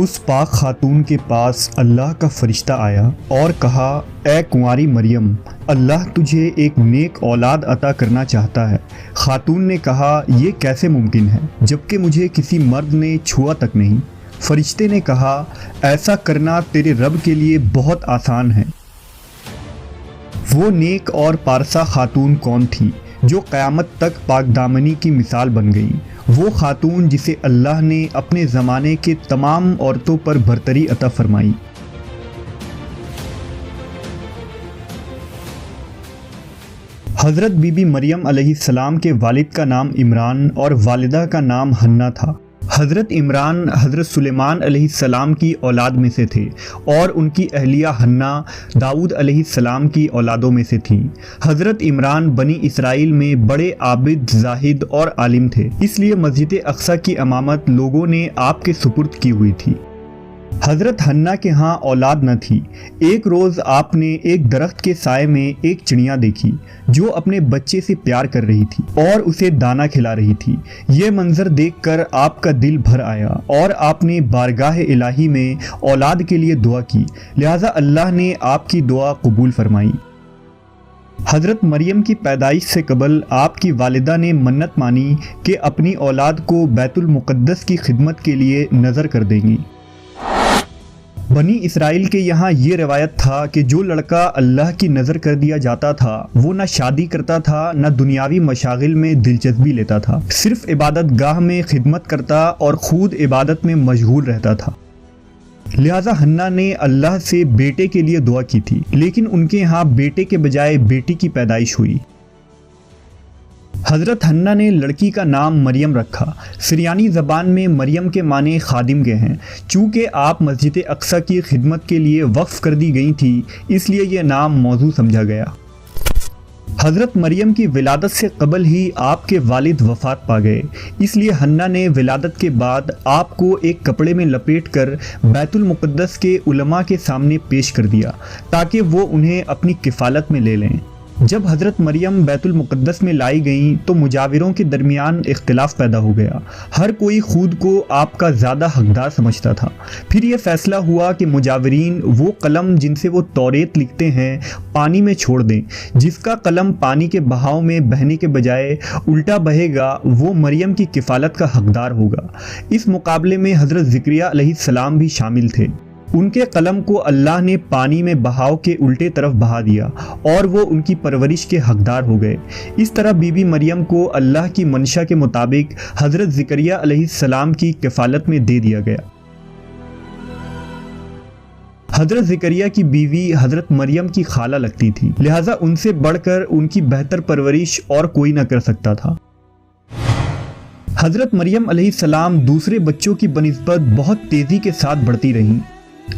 اس پاک خاتون کے پاس اللہ کا فرشتہ آیا اور کہا، اے کنواری مریم، اللہ تجھے ایک نیک اولاد عطا کرنا چاہتا ہے۔ خاتون نے کہا، یہ کیسے ممکن ہے جبکہ مجھے کسی مرد نے چھوا تک نہیں۔ فرشتے نے کہا، ایسا کرنا تیرے رب کے لیے بہت آسان ہے۔ وہ نیک اور پارسا خاتون کون تھی جو قیامت تک پاک دامنی کی مثال بن گئی؟ وہ خاتون جسے اللہ نے اپنے زمانے کے تمام عورتوں پر برتری عطا فرمائی۔ حضرت بی بی مریم علیہ السلام کے والد کا نام عمران اور والدہ کا نام حنہ تھا۔ حضرت عمران حضرت سلیمان علیہ السلام کی اولاد میں سے تھے اور ان کی اہلیہ حنہ داؤد علیہ السلام کی اولادوں میں سے تھیں۔ حضرت عمران بنی اسرائیل میں بڑے عابد، زاہد اور عالم تھے، اس لیے مسجد اقصی کی امامت لوگوں نے آپ کے سپرد کی ہوئی تھی۔ حضرت حنہ کے ہاں اولاد نہ تھی۔ ایک روز آپ نے ایک درخت کے سائے میں ایک چڑیا دیکھی جو اپنے بچے سے پیار کر رہی تھی اور اسے دانہ کھلا رہی تھی۔ یہ منظر دیکھ کر آپ کا دل بھر آیا اور آپ نے بارگاہ الہی میں اولاد کے لیے دعا کی، لہٰذا اللہ نے آپ کی دعا قبول فرمائی۔ حضرت مریم کی پیدائش سے قبل آپ کی والدہ نے منت مانی کہ اپنی اولاد کو بیت المقدس کی خدمت کے لیے نذر کر دیں گی۔ بنی اسرائیل کے یہاں یہ روایت تھا کہ جو لڑکا اللہ کی نظر کر دیا جاتا تھا وہ نہ شادی کرتا تھا نہ دنیاوی مشاغل میں دلچسپی لیتا تھا، صرف عبادت گاہ میں خدمت کرتا اور خود عبادت میں مشغول رہتا تھا۔ لہٰذا حنہ نے اللہ سے بیٹے کے لیے دعا کی تھی، لیکن ان کے ہاں بیٹے کے بجائے بیٹی کی پیدائش ہوئی۔ حضرت حنہ نے لڑکی کا نام مریم رکھا۔ سریانی زبان میں مریم کے معنی خادم کے ہیں۔ چونکہ آپ مسجد اقصی کی خدمت کے لیے وقف کر دی گئی تھی، اس لیے یہ نام موزوں سمجھا گیا۔ حضرت مریم کی ولادت سے قبل ہی آپ کے والد وفات پا گئے، اس لیے حنہ نے ولادت کے بعد آپ کو ایک کپڑے میں لپیٹ کر بیت المقدس کے علماء کے سامنے پیش کر دیا تاکہ وہ انہیں اپنی کفالت میں لے لیں۔ جب حضرت مریم بیت المقدس میں لائی گئیں تو مجاوروں کے درمیان اختلاف پیدا ہو گیا۔ ہر کوئی خود کو آپ کا زیادہ حقدار سمجھتا تھا۔ پھر یہ فیصلہ ہوا کہ مجاورین وہ قلم جن سے وہ توریت لکھتے ہیں پانی میں چھوڑ دیں۔ جس کا قلم پانی کے بہاؤ میں بہنے کے بجائے الٹا بہے گا وہ مریم کی کفالت کا حقدار ہوگا۔ اس مقابلے میں حضرت زکریا علیہ السلام بھی شامل تھے۔ ان کے قلم کو اللہ نے پانی میں بہاؤ کے الٹے طرف بہا دیا اور وہ ان کی پرورش کے حقدار ہو گئے۔ اس طرح بی بی مریم کو اللہ کی منشا کے مطابق حضرت زکریا علیہ السلام کی کفالت میں دے دیا گیا۔ حضرت زکریا کی بیوی حضرت مریم کی خالہ لگتی تھی، لہٰذا ان سے بڑھ کر ان کی بہتر پرورش اور کوئی نہ کر سکتا تھا۔ حضرت مریم علیہ السلام دوسرے بچوں کی بنسبت بہت تیزی کے ساتھ بڑھتی رہیں۔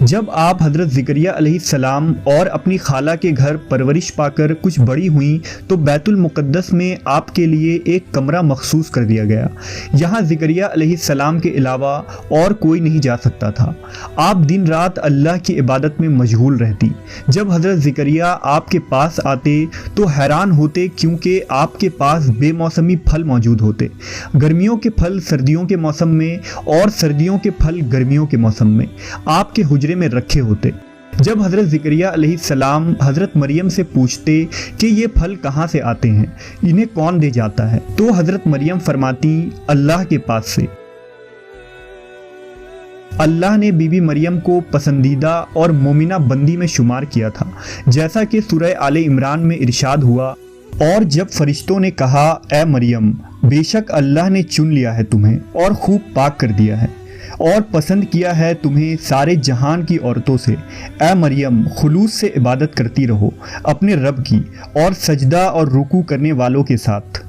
جب آپ حضرت زکریا علیہ السلام اور اپنی خالہ کے گھر پرورش پا کر کچھ بڑی ہوئیں تو بیت المقدس میں آپ کے لیے ایک کمرہ مخصوص کر دیا گیا۔ یہاں زکریا علیہ السلام کے علاوہ اور کوئی نہیں جا سکتا تھا۔ آپ دن رات اللہ کی عبادت میں مشغول رہتی۔ جب حضرت زکریا آپ کے پاس آتے تو حیران ہوتے کیونکہ آپ کے پاس بے موسمی پھل موجود ہوتے، گرمیوں کے پھل سردیوں کے موسم میں اور سردیوں کے پھل گرمیوں کے موسم میں آپ کے حجرے میں رکھے ہوتے۔ جب حضرت زکریا علیہ السلام حضرت مریم سے پوچھتے کہ یہ پھل کہاں سے آتے ہیں، انہیں کون دے جاتا ہے، تو حضرت مریم فرماتی، اللہ کے پاس سے۔ اللہ نے بی بی مریم کو پسندیدہ اور مومنہ بندی میں شمار کیا تھا، جیسا کہ سورہ آل عمران میں ارشاد ہوا، اور جب فرشتوں نے کہا، اے مریم، بے شک اللہ نے چن لیا ہے تمہیں اور خوب پاک کر دیا ہے اور پسند کیا ہے تمہیں سارے جہان کی عورتوں سے، اے مریم خلوص سے عبادت کرتی رہو اپنے رب کی اور سجدہ اور رکوع کرنے والوں کے ساتھ۔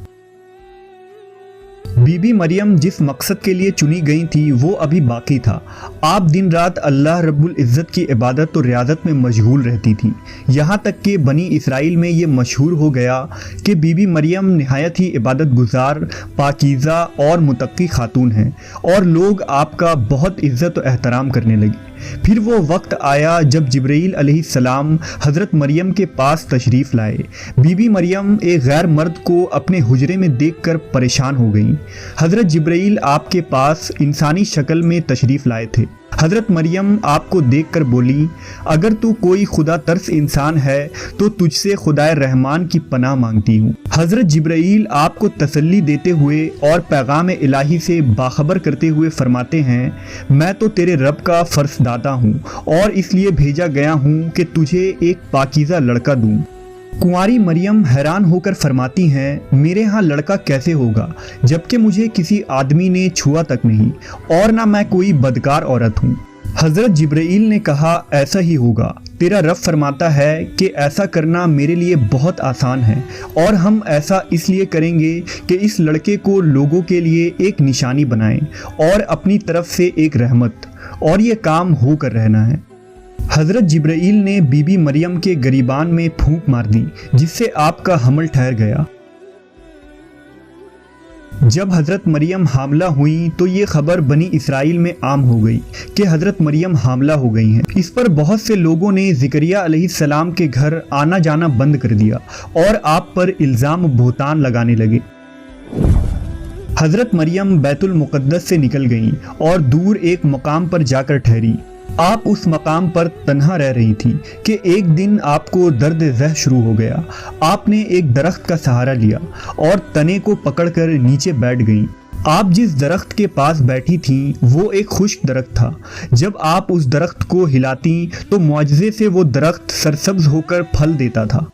بی بی مریم جس مقصد کے لیے چنی گئی تھی وہ ابھی باقی تھا۔ آپ دن رات اللہ رب العزت کی عبادت و ریاضت میں مشغول رہتی تھیں، یہاں تک کہ بنی اسرائیل میں یہ مشہور ہو گیا کہ بی بی مریم نہایت ہی عبادت گزار، پاکیزہ اور متقی خاتون ہیں، اور لوگ آپ کا بہت عزت و احترام کرنے لگے۔ پھر وہ وقت آیا جب جبرائیل علیہ السلام حضرت مریم کے پاس تشریف لائے۔ بی بی مریم ایک غیر مرد کو اپنے حجرے میں دیکھ کر پریشان ہو گئیں۔ حضرت جبرائیل آپ کے پاس انسانی شکل میں تشریف لائے تھے۔ حضرت مریم آپ کو دیکھ کر بولی، اگر تو کوئی خدا ترس انسان ہے تو تجھ سے خدائے رحمان کی پناہ مانگتی ہوں۔ حضرت جبرائیل آپ کو تسلی دیتے ہوئے اور پیغام الہی سے باخبر کرتے ہوئے فرماتے ہیں، میں تو تیرے رب کا فرس داتا ہوں اور اس لیے بھیجا گیا ہوں کہ تجھے ایک پاکیزہ لڑکا دوں۔ کنواری مریم حیران ہو کر فرماتی ہیں، میرے ہاں لڑکا کیسے ہوگا جبکہ مجھے کسی آدمی نے چھوا تک نہیں اور نہ میں کوئی بدکار عورت ہوں۔ حضرت جبرائیل نے کہا، ایسا ہی ہوگا، تیرا رب فرماتا ہے کہ ایسا کرنا میرے لیے بہت آسان ہے اور ہم ایسا اس لیے کریں گے کہ اس لڑکے کو لوگوں کے لیے ایک نشانی بنائیں اور اپنی طرف سے ایک رحمت، اور یہ کام ہو کر رہنا ہے۔ حضرت جبرائیل نے بی بی مریم کے گریبان میں پھونک مار دی جس سے آپ کا حمل ٹھہر گیا۔ جب حضرت مریم حاملہ ہوئیں تو یہ خبر بنی اسرائیل میں عام ہو گئی کہ حضرت مریم حاملہ ہو گئی ہیں۔ اس پر بہت سے لوگوں نے زکریا علیہ السلام کے گھر آنا جانا بند کر دیا اور آپ پر الزام بہتان لگانے لگے۔ حضرت مریم بیت المقدس سے نکل گئیں اور دور ایک مقام پر جا کر ٹھہری۔ آپ اس مقام پر تنہا رہ رہی تھی کہ ایک دن آپ کو درد ذہ شروع ہو گیا۔ آپ نے ایک درخت کا سہارا لیا اور تنے کو پکڑ کر نیچے بیٹھ گئیں۔ آپ جس درخت کے پاس بیٹھی تھیں وہ ایک خشک درخت تھا۔ جب آپ اس درخت کو ہلاتیں تو معجزے سے وہ درخت سرسبز ہو کر پھل دیتا تھا۔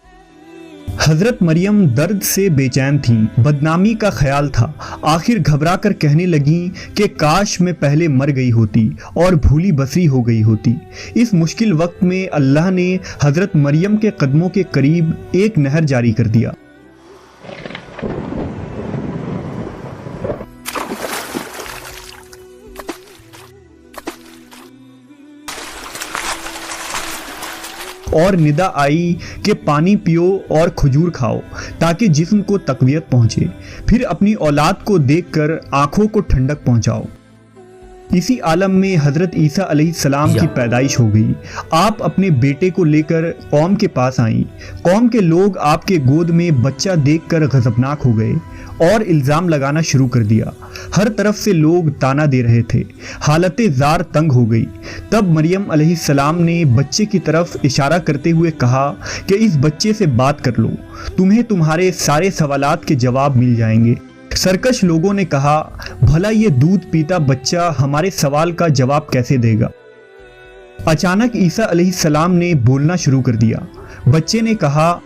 حضرت مریم درد سے بے چین تھیں، بدنامی کا خیال تھا۔ آخر گھبرا کر کہنے لگیں کہ کاش میں پہلے مر گئی ہوتی اور بھولی بسری ہو گئی ہوتی۔ اس مشکل وقت میں اللہ نے حضرت مریم کے قدموں کے قریب ایک نہر جاری کر دیا۔ اور ندا آئی کہ پانی پیو اور کھجور کھاؤ تاکہ جسم کو تقویت پہنچے، پھر اپنی اولاد کو دیکھ کر آنکھوں کو ٹھنڈک پہنچاؤ۔ اسی عالم میں حضرت عیسیٰ علیہ السلام کی پیدائش ہو گئی۔ آپ اپنے بیٹے کو لے کر قوم کے پاس آئیں۔ قوم کے لوگ آپ کے گود میں بچہ دیکھ کر غضبناک ہو گئے اور الزام لگانا شروع کر دیا۔ ہر طرف سے لوگ تانا دے رہے تھے۔ حالت زار تنگ ہو گئی۔ تب مریم علیہ السلام نے بچے کی طرف اشارہ کرتے ہوئے کہا کہ اس بچے سے بات کر لو، تمہیں تمہارے سارے سوالات کے جواب مل جائیں گے۔ سرکش لوگوں نے کہا، بھلا یہ دودھ پیتا بچہ ہمارے سوال کا جواب کیسے دے گا؟ اچانک عیسیٰ علیہ السلام نے بولنا شروع کر دیا۔ بچے نے کہا،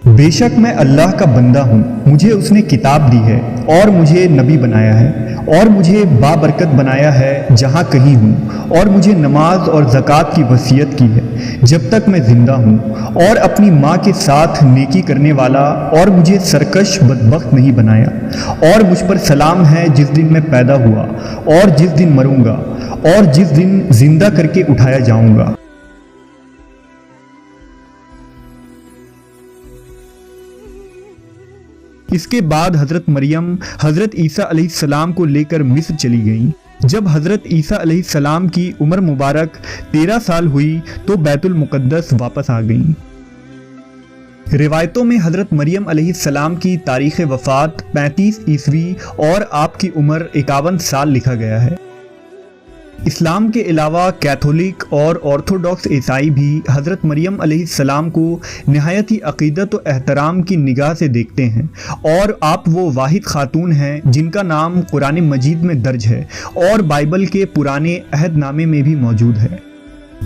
بے شک میں اللہ کا بندہ ہوں، مجھے اس نے کتاب دی ہے اور مجھے نبی بنایا ہے اور مجھے بابرکت بنایا ہے جہاں کہیں ہوں، اور مجھے نماز اور زکوٰۃ کی وصیت کی ہے جب تک میں زندہ ہوں، اور اپنی ماں کے ساتھ نیکی کرنے والا، اور مجھے سرکش بدبخت نہیں بنایا، اور مجھ پر سلام ہے جس دن میں پیدا ہوا اور جس دن مروں گا اور جس دن زندہ کر کے اٹھایا جاؤں گا۔ اس کے بعد حضرت مریم حضرت عیسیٰ علیہ السلام کو لے کر مصر چلی گئیں۔ جب حضرت عیسیٰ علیہ السلام کی عمر مبارک 13 سال ہوئی تو بیت المقدس واپس آ گئیں۔ روایتوں میں حضرت مریم علیہ السلام کی تاریخ وفات 35 عیسوی اور آپ کی عمر 51 سال لکھا گیا ہے۔ اسلام کے علاوہ کیتھولک اور آرتھوڈاکس عیسائی بھی حضرت مریم علیہ السلام کو نہایت ہی عقیدت و احترام کی نگاہ سے دیکھتے ہیں، اور آپ وہ واحد خاتون ہیں جن کا نام قرآن مجید میں درج ہے اور بائبل کے پرانے عہد نامے میں بھی موجود ہے۔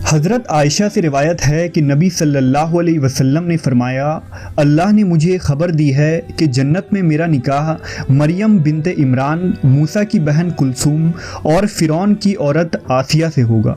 حضرت عائشہ سے روایت ہے کہ نبی صلی اللہ علیہ وسلم نے فرمایا، اللہ نے مجھے خبر دی ہے کہ جنت میں میرا نکاح مریم بنت عمران، موسیٰ کی بہن کلثوم اور فرعون کی عورت آسیہ سے ہوگا۔